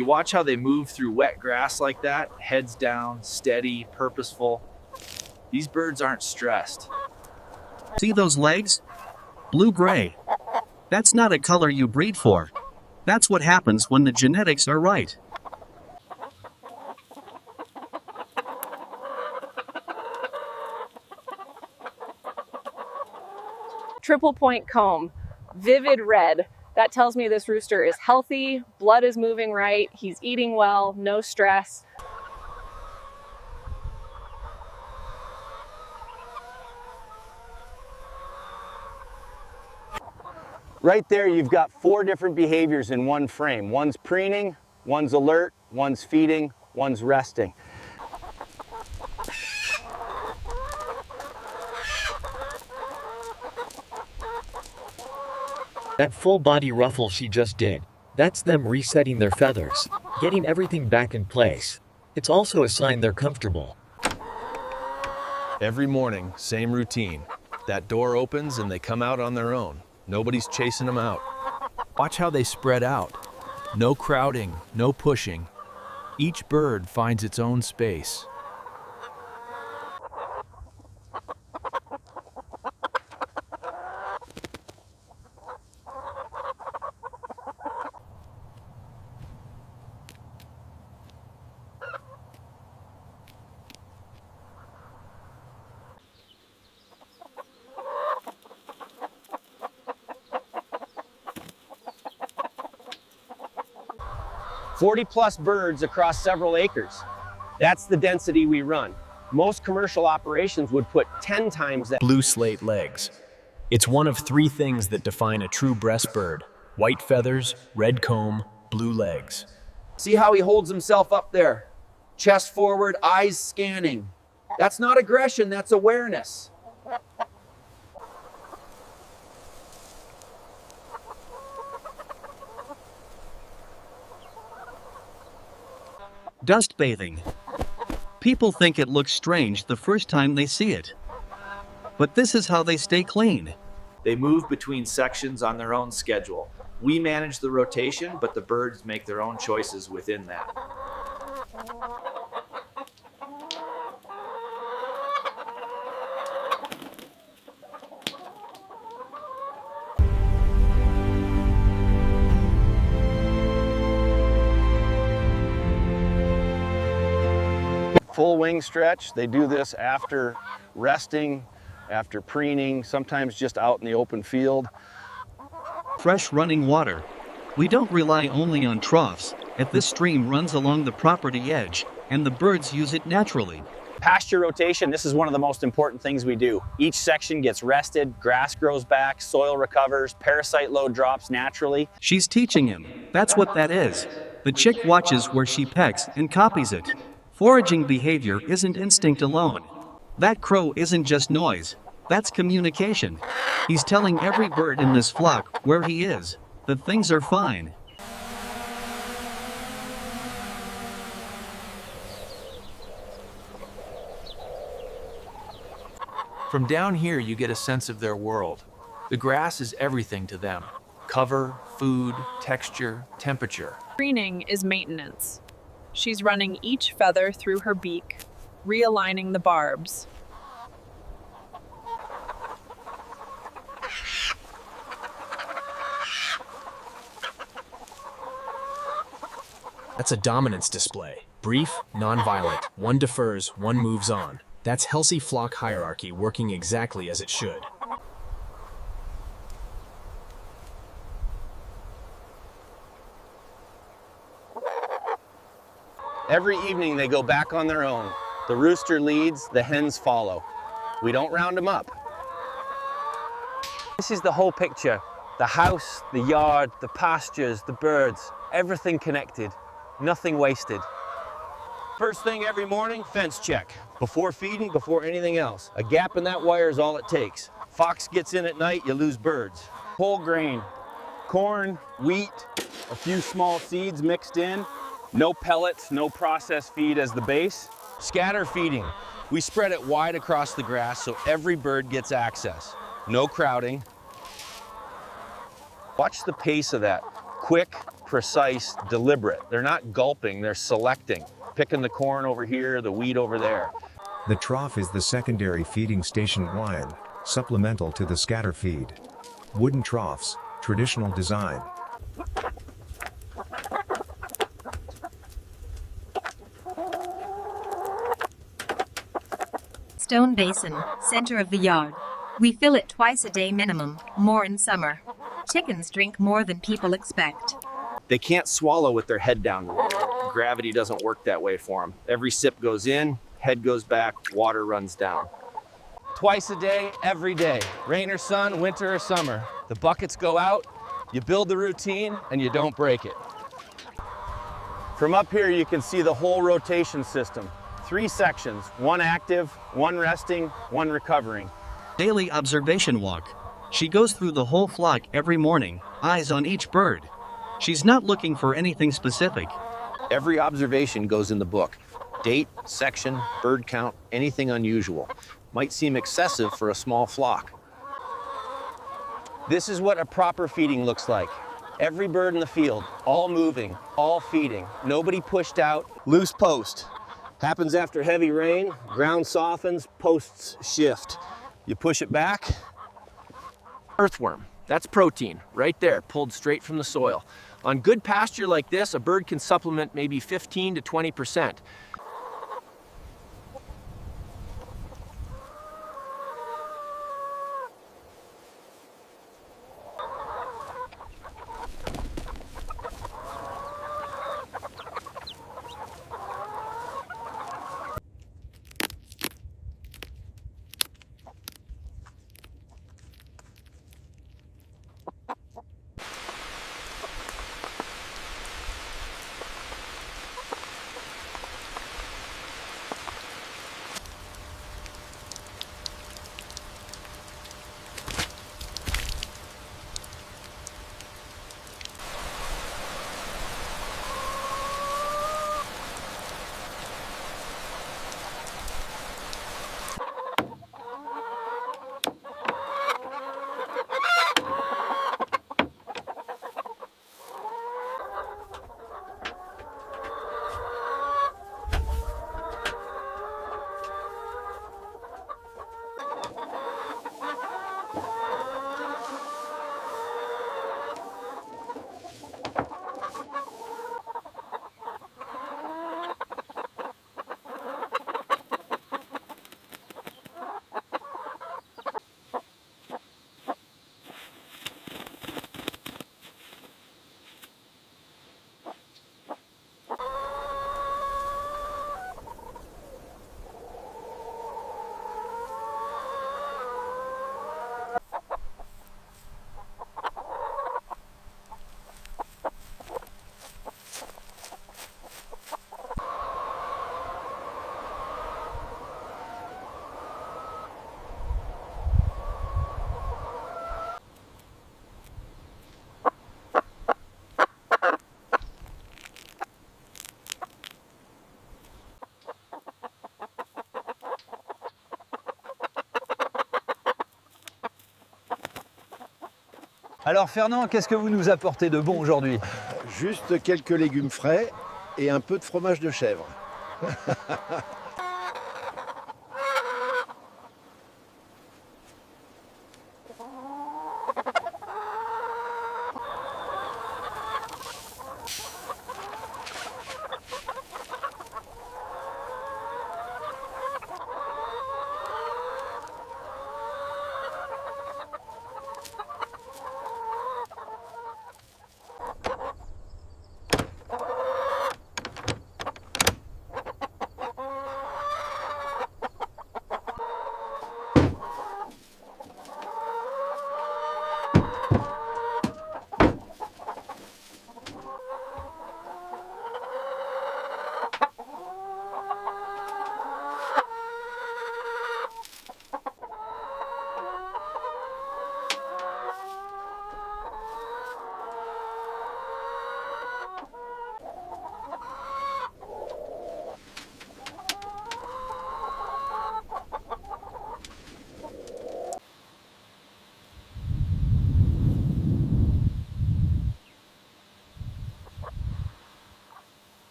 You watch how they move through wet grass like that, heads down, steady, purposeful. These birds aren't stressed. See those legs? Blue-gray. That's not a color you breed for. That's what happens when the genetics are right. Triple point comb, vivid red. That tells me this rooster is healthy, blood is moving right, he's eating well, no stress. Right there, you've got 4 different behaviors in one frame. One's preening, one's alert, one's feeding, one's resting. That full body ruffle she just did, that's them resetting their feathers, getting everything back in place. It's also a sign they're comfortable. Every morning, same routine. That door opens and they come out on their own. Nobody's chasing them out. Watch how they spread out. No crowding, no pushing. Each bird finds its own space. +40 birds across several acres. That's the density we run. Most commercial operations would put 10 times that. Blue slate legs. It's one of 3 things that define a true Bresse bird: white feathers, red comb, blue legs. See how he holds himself up there? Chest forward, eyes scanning. That's not aggression, that's awareness. Dust bathing. People think it looks strange the first time they see it. But this is how they stay clean. They move between sections on their own schedule. We manage the rotation, but the birds make their own choices within that. Full wing stretch. They do this after resting, after preening, sometimes just out in the open field. Fresh running water. We don't rely only on troughs. If this stream runs along the property edge, and the birds use it naturally. Pasture rotation, this is one of the most important things we do. Each section gets rested, grass grows back, soil recovers, parasite load drops naturally. She's teaching him. That's what that is. The chick watches where she pecks and copies it. Foraging behavior isn't instinct alone. That crow isn't just noise. That's communication. He's telling every bird in this flock where he is, that things are fine. From down here, you get a sense of their world. The grass is everything to them. Cover, food, texture, temperature. Preening is maintenance. She's running each feather through her beak, realigning the barbs. That's a dominance display. Brief, non-violent. One defers, one moves on. That's healthy flock hierarchy working exactly as it should. Every evening they go back on their own. The rooster leads, the hens follow. We don't round them up. This is the whole picture. The house, the yard, the pastures, the birds, everything connected, nothing wasted. First thing every morning, fence check. Before feeding, before anything else. A gap in that wire is all it takes. Fox gets in at night, you lose birds. Whole grain, corn, wheat, a few small seeds mixed in. No pellets, no processed feed as the base. Scatter feeding. We spread it wide across the grass so every bird gets access. No crowding. Watch the pace of that. Quick, precise, deliberate. They're not gulping, they're selecting, picking the corn over here, the wheat over there. The trough is the secondary feeding station line, supplemental to the scatter feed. Wooden troughs, traditional design. Stone basin, center of the yard. We fill it twice a day minimum, more in summer. Chickens drink more than people expect. They can't swallow with their head down. Gravity doesn't work that way for them. Every sip goes in, head goes back, water runs down. Twice a day, every day. Rain or sun, winter or summer. The buckets go out, you build the routine, and you don't break it. From up here, you can see the whole rotation system. 3 sections, one active, one resting, one recovering. Daily observation walk. She goes through the whole flock every morning, eyes on each bird. She's not looking for anything specific. Every observation goes in the book. Date, section, bird count, anything unusual. Might seem excessive for a small flock. This is what a proper feeding looks like. Every bird in the field, all moving, all feeding, nobody pushed out. Loose post. Happens after heavy rain, ground softens, posts shift. You push it back. Earthworm, that's protein, right there, pulled straight from the soil. On good pasture like this, a bird can supplement maybe 15 to 20%. Alors Fernand, qu'est-ce que vous nous apportez de bon aujourd'hui? Juste quelques légumes frais et un peu de fromage de chèvre.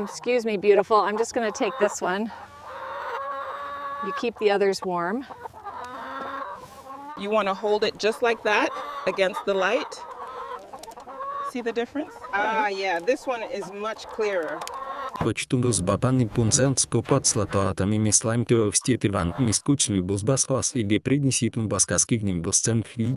Excuse me, beautiful. I'm just gonna take this one. You keep the others warm. You want to hold it just like that against the light. See the difference? Ah, yeah, this one is much clearer. Почтунус бапани пунцент скопат слатоатами мислайм тюовститиван мискучли бузбасхас или принеситун баскаскигним бусценхи.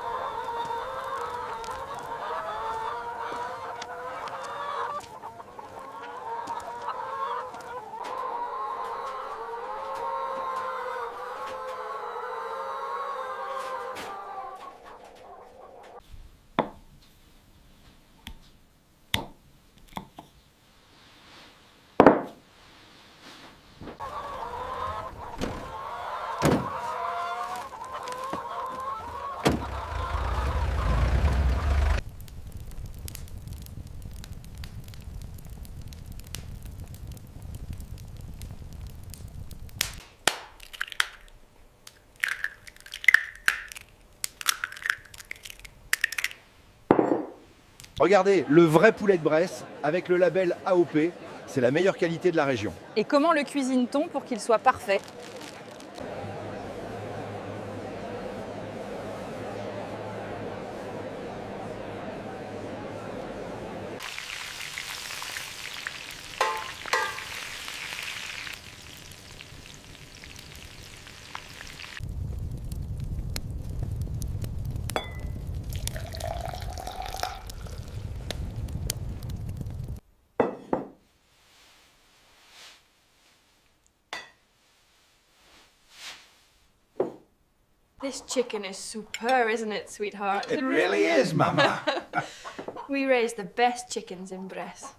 Regardez, le vrai poulet de Bresse avec le label AOP, c'est la meilleure qualité de la région. Et comment le cuisine-t-on pour qu'il soit parfait? This chicken is super, isn't it, sweetheart? It really is, Mama. We raise the best chickens in Bresse.